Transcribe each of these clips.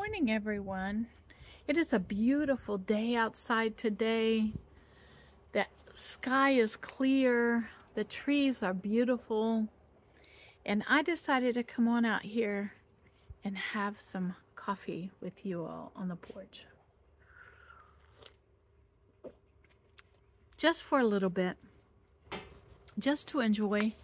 morning, everyone. It is a beautiful day outside today. The sky is clear. The trees are beautiful. And I decided to come on out here and have some coffee with you all on the porch. Just for a little bit. Just to enjoy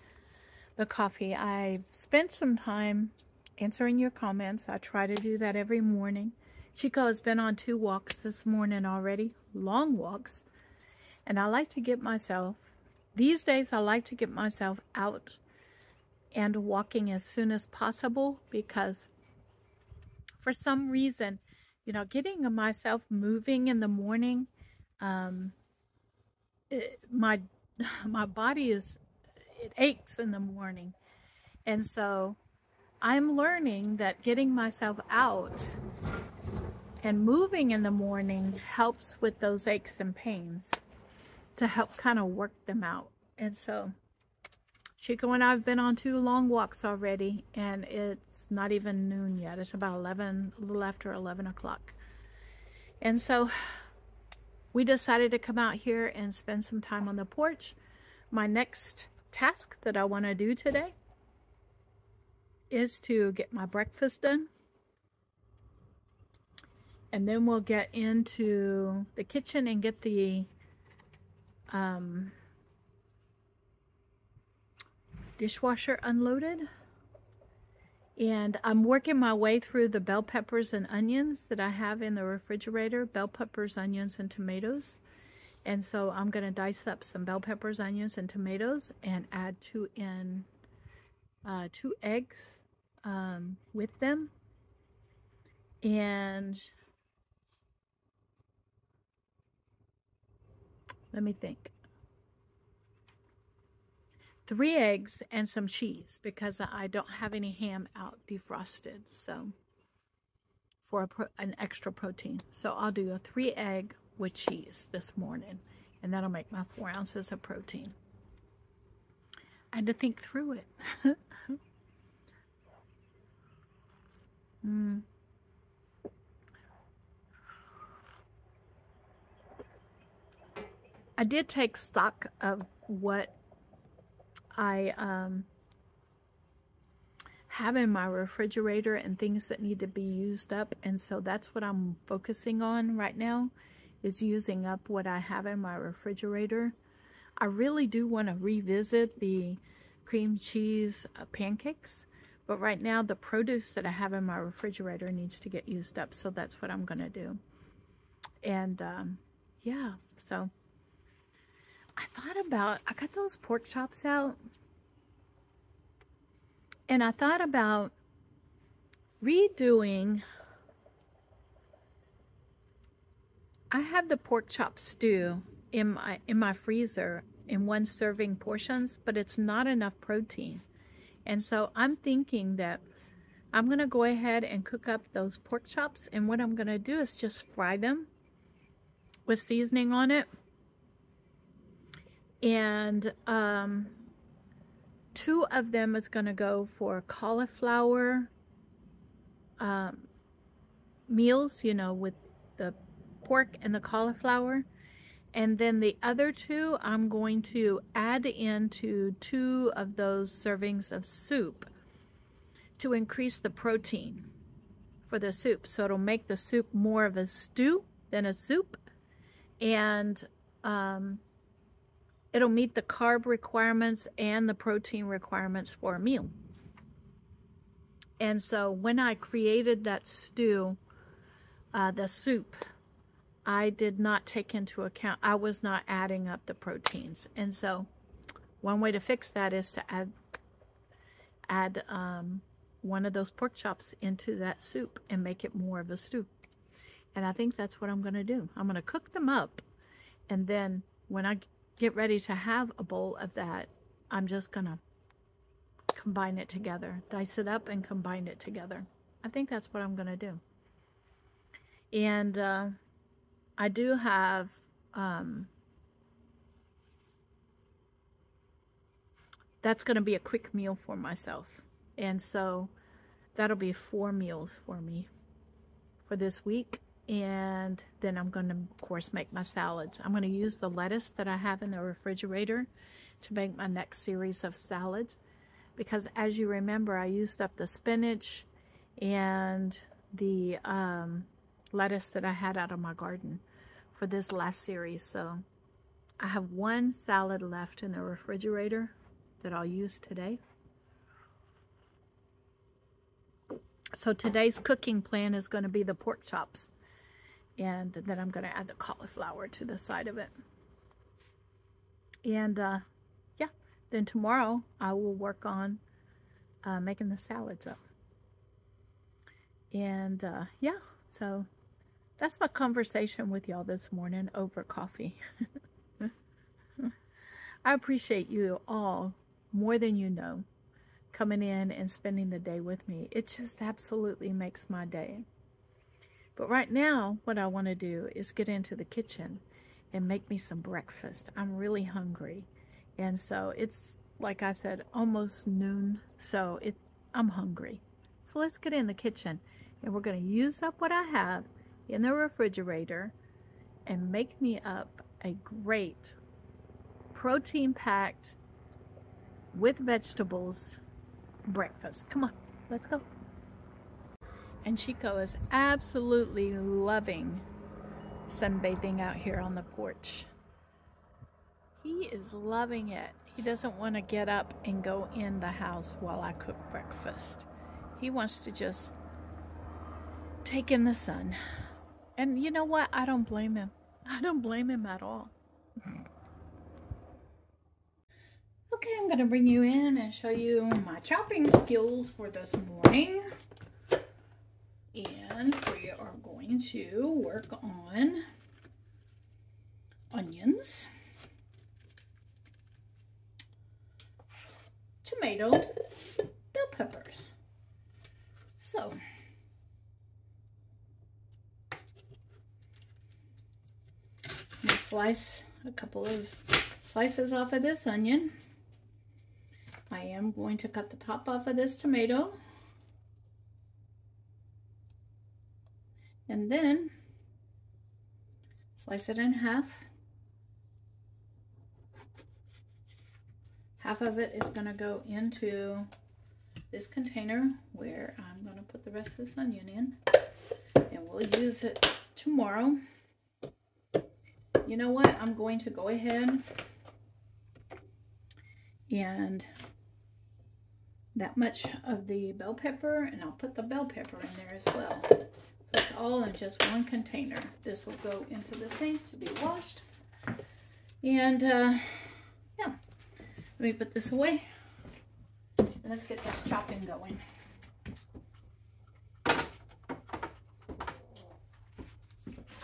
the coffee. I spent some time answering your comments. I try to do that every morning. Chico has been on 2 walks this morning already, long walks. And I like to get myself, these days I like to get myself out and walking as soon as possible, because for some reason, you know, getting myself moving in the morning, my body it aches in the morning. And so I'm learning that getting myself out and moving in the morning helps with those aches and pains, to help kind of work them out. And so Chico and I have been on 2 long walks already, and it's not even noon yet. It's about 11, a little after 11 o'clock. And so we decided to come out here and spend some time on the porch. My next task that I want to do today is to get my breakfast done. And then we'll get into the kitchen and get the dishwasher unloaded. And I'm working my way through the bell peppers and onions that I have in the refrigerator. Bell peppers, onions, and tomatoes. And so I'm going to dice up some bell peppers, onions, and tomatoes and add 2 eggs with them. And let me think. 3 eggs and some cheese, because I don't have any ham out defrosted, so for an extra protein. So I'll do a 3 egg with cheese this morning, and that'll make my 4 ounces of protein. I had to think through it. I did take stock of what I have in my refrigerator and things that need to be used up, and so that's what I'm focusing on right now, is using up what I have in my refrigerator. I really do want to revisit the cream cheese pancakes, but right now the produce that I have in my refrigerator needs to get used up, so that's what I'm going to do. And yeah, so I got those pork chops out, and I thought about redoing. I have the pork chop stew in my freezer in 1 serving portions, but it's not enough protein. And so I'm thinking that I'm going to go ahead and cook up those pork chops, and what I'm going to do is just fry them with seasoning on it. And 2 of them is going to go for cauliflower meals, you know, with the pork and the cauliflower. And then the other 2, I'm going to add into 2 of those servings of soup to increase the protein for the soup. So it'll make the soup more of a stew than a soup. And it'll meet the carb requirements and the protein requirements for a meal. And so when I created that stew, the soup, I did not take into account, I was not adding up the proteins. And so one way to fix that is to add 1 of those pork chops into that soup and make it more of a stew. And I think that's what I'm going to do. I'm going to cook them up, and then when I get ready to have a bowl of that, I'm just going to combine it together, dice it up and combine it together. I think that's what I'm going to do. And I do have that's going to be a quick meal for myself, and so that'll be 4 meals for me for this week. And then I'm going to, of course, make my salads. I'm going to use the lettuce that I have in the refrigerator to make my next series of salads. Because as you remember, I used up the spinach and the lettuce that I had out of my garden for this last series. So I have one salad left in the refrigerator that I'll use today. So today's cooking plan is going to be the pork chops. And then I'm going to add the cauliflower to the side of it. And yeah, then tomorrow I will work on making the salads up. And yeah, so that's my conversation with y'all this morning over coffee. I appreciate you all more than you know coming in and spending the day with me. It just absolutely makes my day. But right now, what I want to do is get into the kitchen and make me some breakfast. I'm really hungry. And so it's, like I said, almost noon. So I'm hungry. So let's get in the kitchen. And we're going to use up what I have in the refrigerator and make me up a great protein-packed with vegetables breakfast. Come on, let's go. And Chico is absolutely loving sunbathing out here on the porch. He is loving it. He doesn't want to get up and go in the house while I cook breakfast. He wants to just take in the sun. And you know what? I don't blame him. I don't blame him at all. Okay, I'm going to bring you in and show you my chopping skills for this morning. And we are going to work on onions, tomato, bell peppers. So, I'm going to slice a couple of slices off of this onion. I am going to cut the top off of this tomato. And then slice it in half. Half of it is going to go into this container where I'm going to put the rest of this onion in. And we'll use it tomorrow. You know what? I'm going to go ahead and that much of the bell pepper, and I'll put the bell pepper in there as well. It's all in just one container. This will go into the sink to be washed. And yeah, let me put this away. Let's get this chopping going.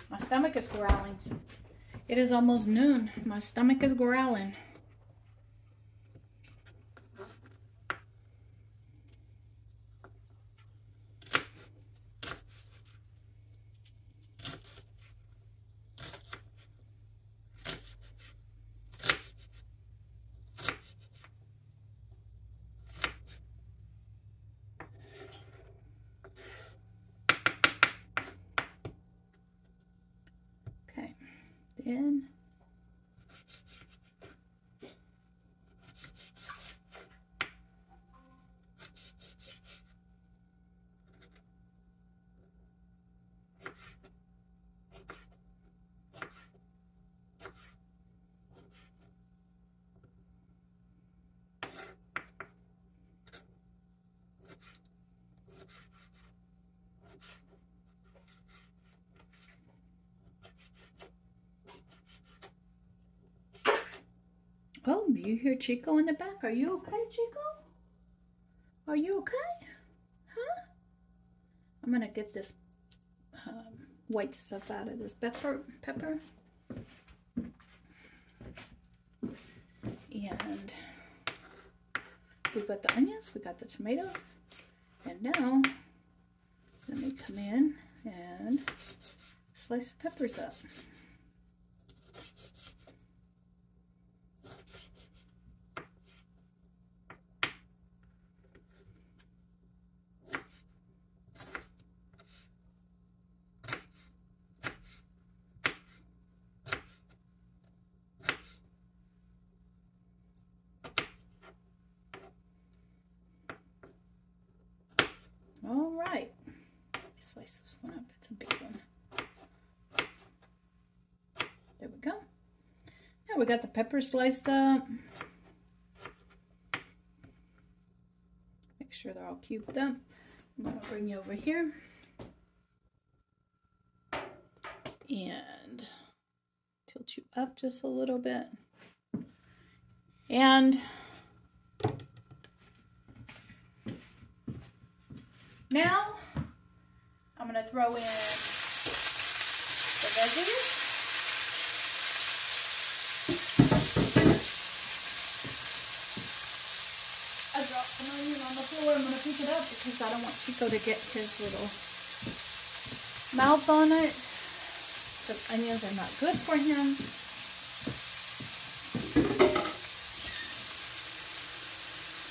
My stomach is growling. It is almost noon. My stomach is growling. In. Oh, you hear Chico in the back. Are you okay, Chico? Are you okay? Huh? I'm going to get this white stuff out of this pepper. And we've got the onions, we got the tomatoes. And now, let me come in and slice the peppers up. slice this one up. It's a big one. There we go. Now we got the pepper sliced up. Make sure they're all cubed up. I'm going to bring you over here. And tilt you up just a little bit. And now I'm going to throw in the veggies. I dropped some onion on the floor. I'm going to pick it up because I don't want Chico to get his little mouth on it. Because onions are not good for him.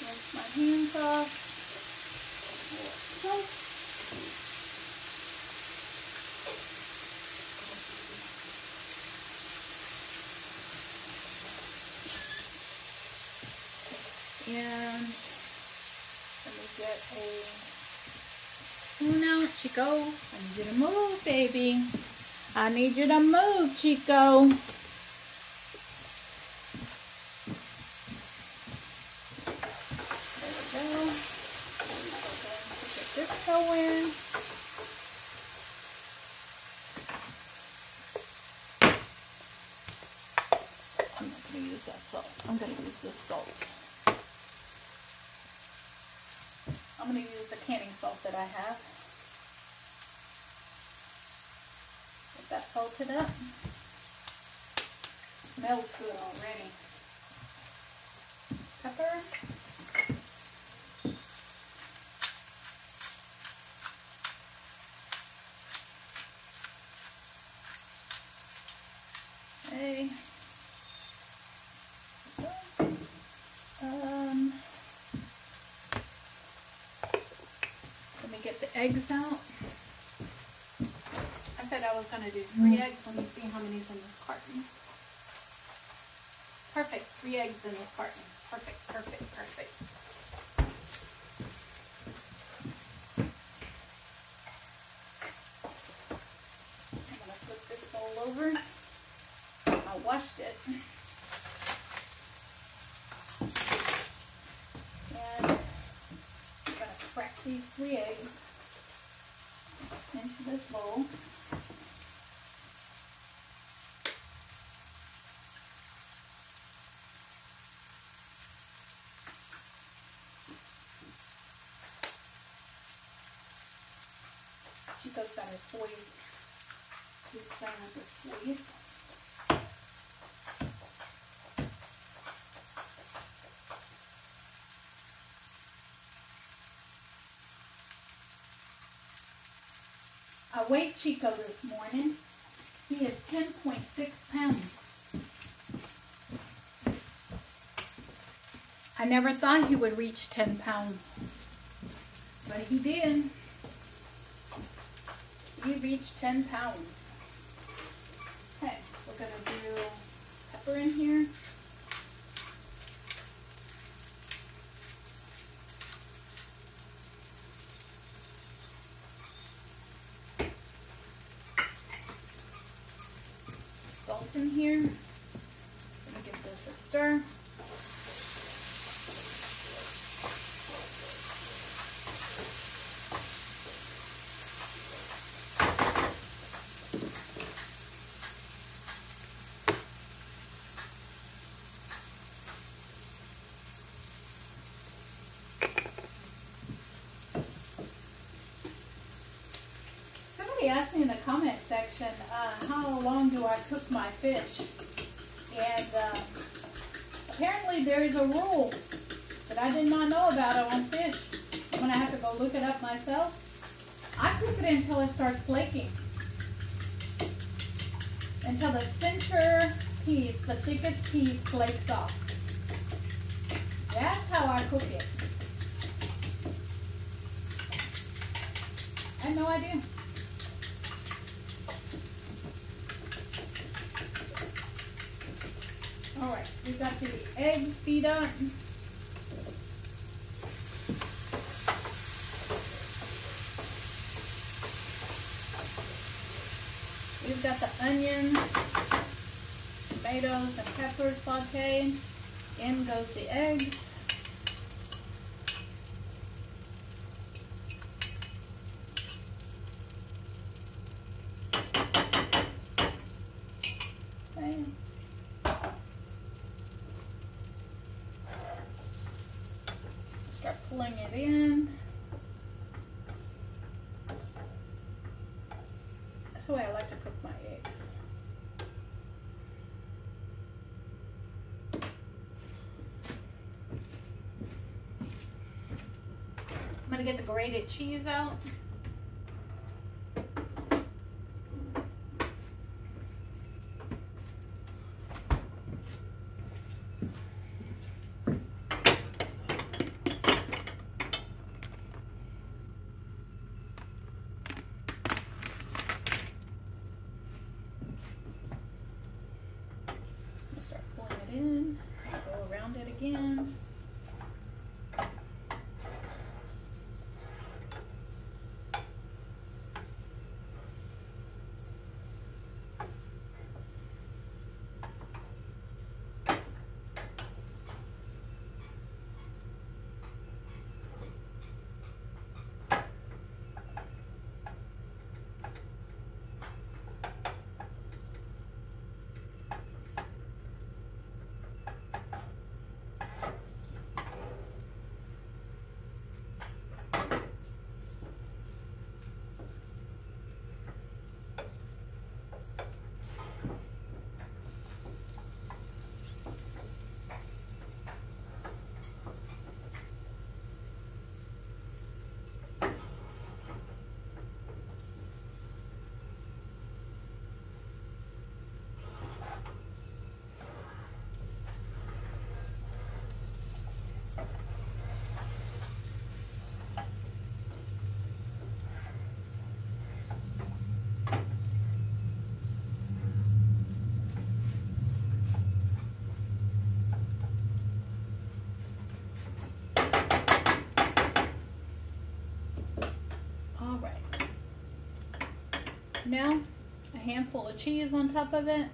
Rinse my hands off. And let me get a spoon out. Chico, I need you to move, baby. I need you to move, Chico. There we go. Get this going. I'm not going to use that salt. I'm going to use this salt. I'm going to use the canning salt that I have. Get that salted up. Smells good already. Pepper. Okay. Let me get the eggs out. I said I was going to do 3 eggs. Let me see how many's in this carton. Perfect. 3 eggs in this carton. Perfect, perfect, perfect. I'm going to flip this bowl over. I washed it. And I'm going to crack these 3 eggs into this bowl. Chico's got his toys. He's playing with his toys. I weighed Chico this morning. He is 10.6 pounds. I never thought he would reach 10 pounds, but he did. He reached 10 pounds. Okay, we're going to do pepper in here. Salt in here. Let me give this a stir. Asked me in the comment section how long do I cook my fish, and apparently there is a rule that I did not know about on fish. I'm going to have to go look it up myself. I cook it until it starts flaking, until the center piece, the thickest piece, flakes off. That's how I cook it. I had no idea. Alright, we got the eggs beat up. We've got the onion, tomatoes, and peppers sauteed. In goes the eggs. Okay. Start pulling it in. That's the way I like to cook my eggs. I'm gonna get the grated cheese out. Start pulling it in, go around it again. Now, a handful of cheese on top of it.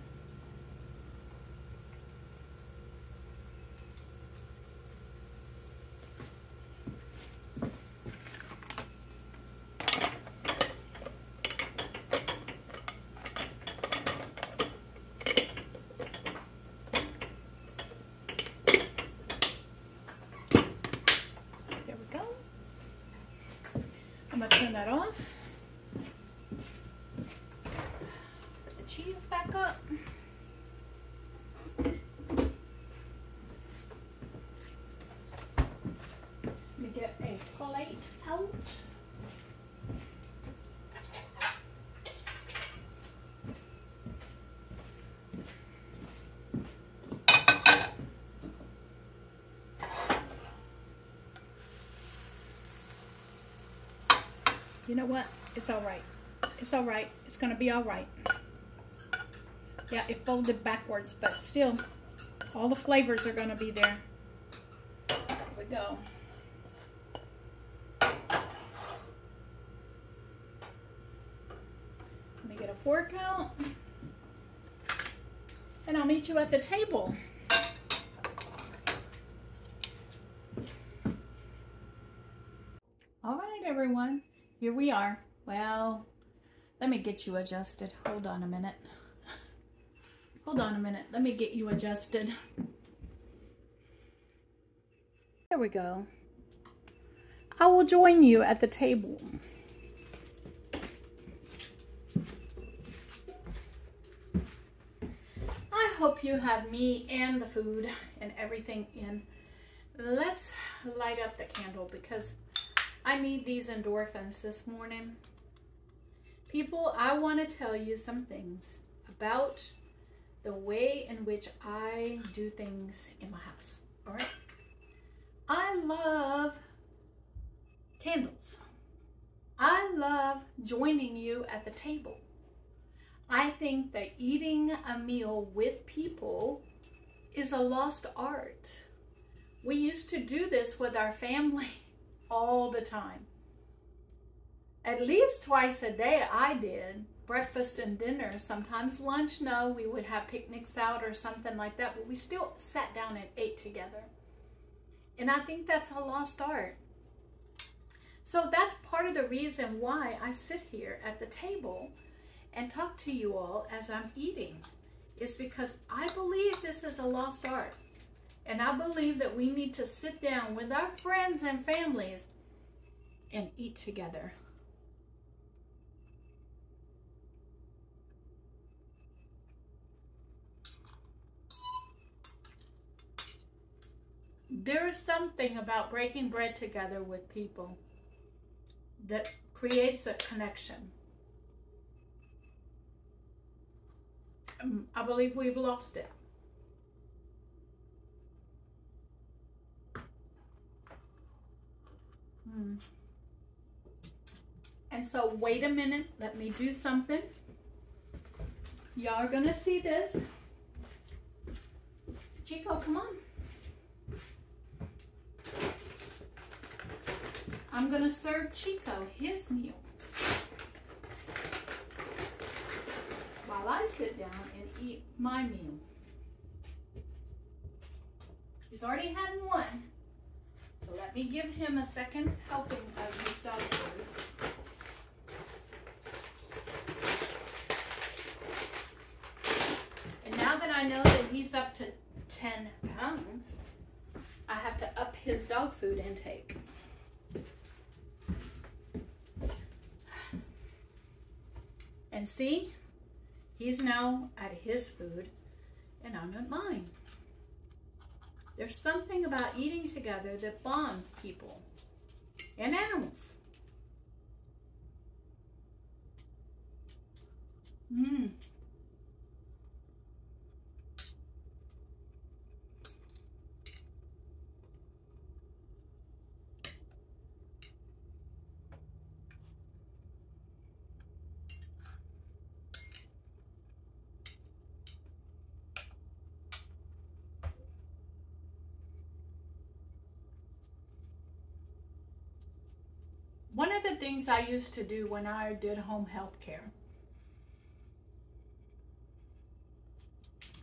There we go. I'm going to turn that off. Cheese back up. Let me get a plate out. You know what? It's all right. It's all right. It's gonna be all right. Yeah, it folded backwards, but still, all the flavors are gonna be there. Here we go. Let me get a fork out, and I'll meet you at the table. All right, everyone, here we are. Well, let me get you adjusted. Hold on a minute. Hold on a minute. Let me get you adjusted. There we go. I will join you at the table. I hope you have me and the food and everything in. Let's light up the candle because I need these endorphins this morning. People, I want to tell you some things about the way in which I do things in my house. All right. I love candles. I love joining you at the table. I think that eating a meal with people is a lost art. We used to do this with our family all the time. At least twice a day I did. Breakfast and dinner. Sometimes lunch, no, we would have picnics out or something like that, but we still sat down and ate together. And I think that's a lost art. So that's part of the reason why I sit here at the table and talk to you all as I'm eating. Is because I believe this is a lost art. And I believe that we need to sit down with our friends and families and eat together. There is something about breaking bread together with people that creates a connection. I believe we've lost it. And so, wait a minute, let me do something. Y'all are gonna see this. Chico, come on. I'm gonna serve Chico his meal while I sit down and eat my meal. He's already had one, so let me give him a second helping of his dog food. And now that I know that he's up to 10 pounds, I have to up his dog food intake. And see, he's now at his food and I'm at mine. There's something about eating together that bonds people and animals. One of the things I used to do when I did home health care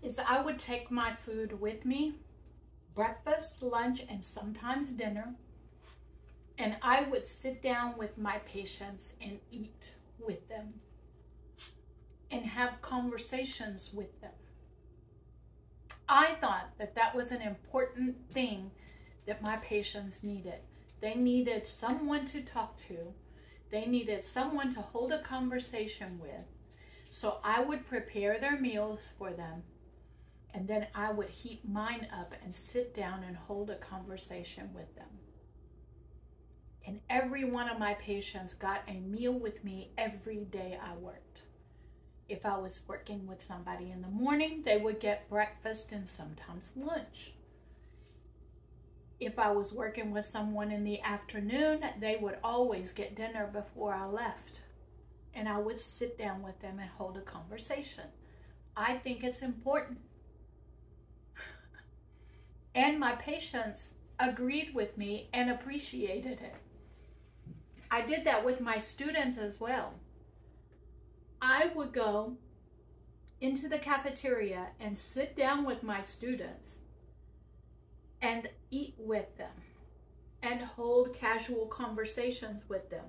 is I would take my food with me, breakfast, lunch, and sometimes dinner, and I would sit down with my patients and eat with them and have conversations with them. I thought that that was an important thing that my patients needed. They needed someone to talk to. They needed someone to hold a conversation with. So I would prepare their meals for them, and then I would heat mine up and sit down and hold a conversation with them. And every one of my patients got a meal with me every day I worked. If I was working with somebody in the morning, they would get breakfast and sometimes lunch. If I was working with someone in the afternoon, they would always get dinner before I left. And I would sit down with them and hold a conversation. I think it's important. And my patients agreed with me and appreciated it. I did that with my students as well. I would go into the cafeteria and sit down with my students and eat with them and hold casual conversations with them.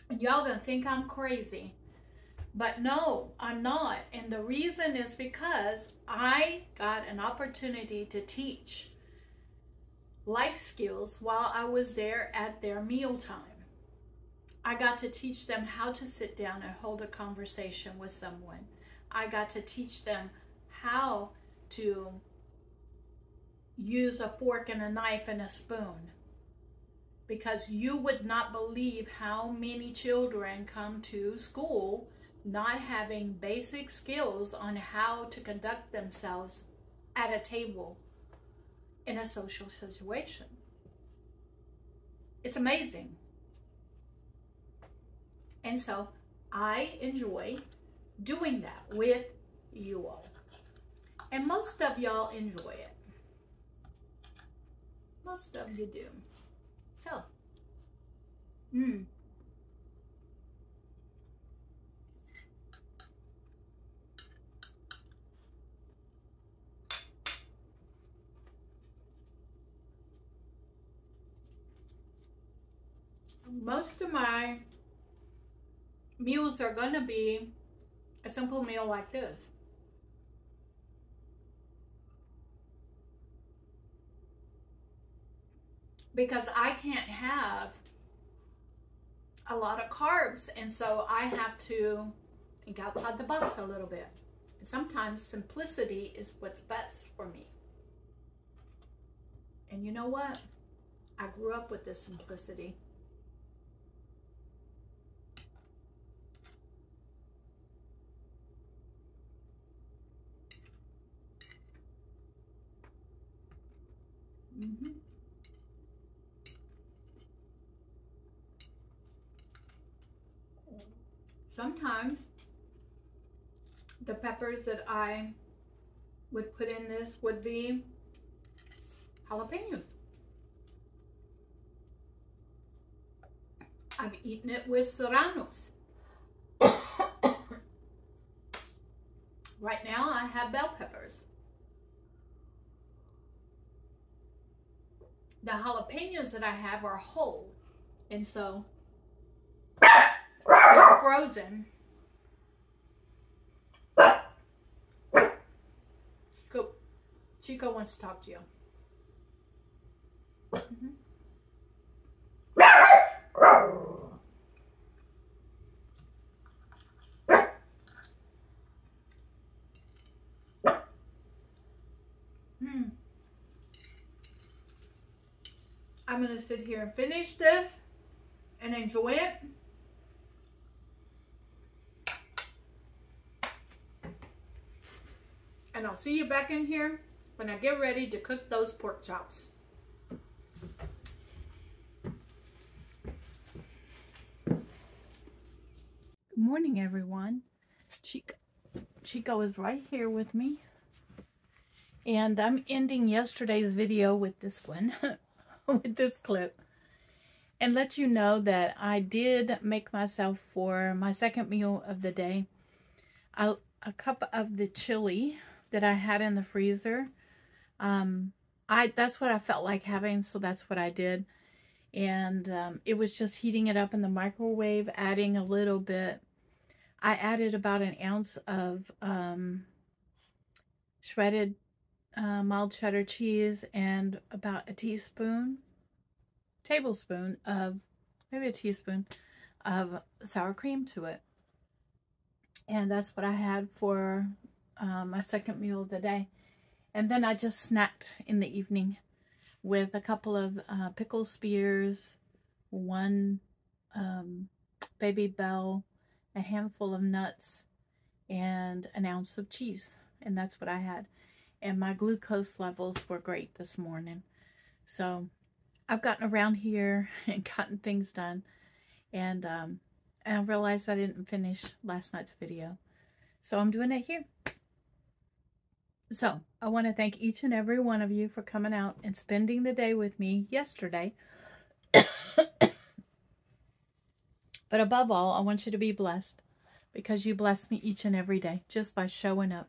And y'all gonna think I'm crazy, but no, I'm not. And the reason is because I got an opportunity to teach life skills while I was there at their mealtime. I got to teach them how to sit down and hold a conversation with someone. I got to teach them how to use a fork and a knife and a spoon, because you would not believe how many children come to school not having basic skills on how to conduct themselves at a table in a social situation. It's amazing. And so I enjoy doing that with you all. And most of y'all enjoy it. Most of you do. So, Mmm. Most of my meals are going to be a simple meal like this. Because I can't have a lot of carbs, and so I have to think outside the box a little bit. Sometimes simplicity is what's best for me. And you know what? I grew up with this simplicity. Mm-hmm. Sometimes the peppers that I would put in this would be jalapenos. I've eaten it with serranos. Right now I have bell peppers. The jalapenos that I have are whole, and so they're frozen. Chico wants to talk to you. Mm-hmm. I'm going to sit here and finish this and enjoy it. And I'll see you back in here when I get ready to cook those pork chops. Good morning, everyone. Chico is right here with me. And I'm ending yesterday's video with this one, with this clip. And let you know that I did make myself, for my second meal of the day, a cup of the chili that I had in the freezer. That's what I felt like having, so that's what I did. And it was just heating it up in the microwave, adding a little bit. I added about an ounce of shredded mild cheddar cheese and about a tablespoon of, maybe a teaspoon of sour cream to it. And that's what I had for my second meal of the day. And then I just snacked in the evening with a couple of pickle spears, one baby bell, a handful of nuts, and an ounce of cheese. And that's what I had. And my glucose levels were great this morning. So I've gotten around here and gotten things done. And I realized I didn't finish last night's video. So I'm doing it here. So I want to thank each and every one of you for coming out and spending the day with me yesterday. But above all, I want you to be blessed, because you bless me each and every day just by showing up.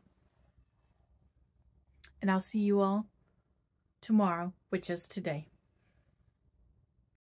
And I'll see you all tomorrow, which is today.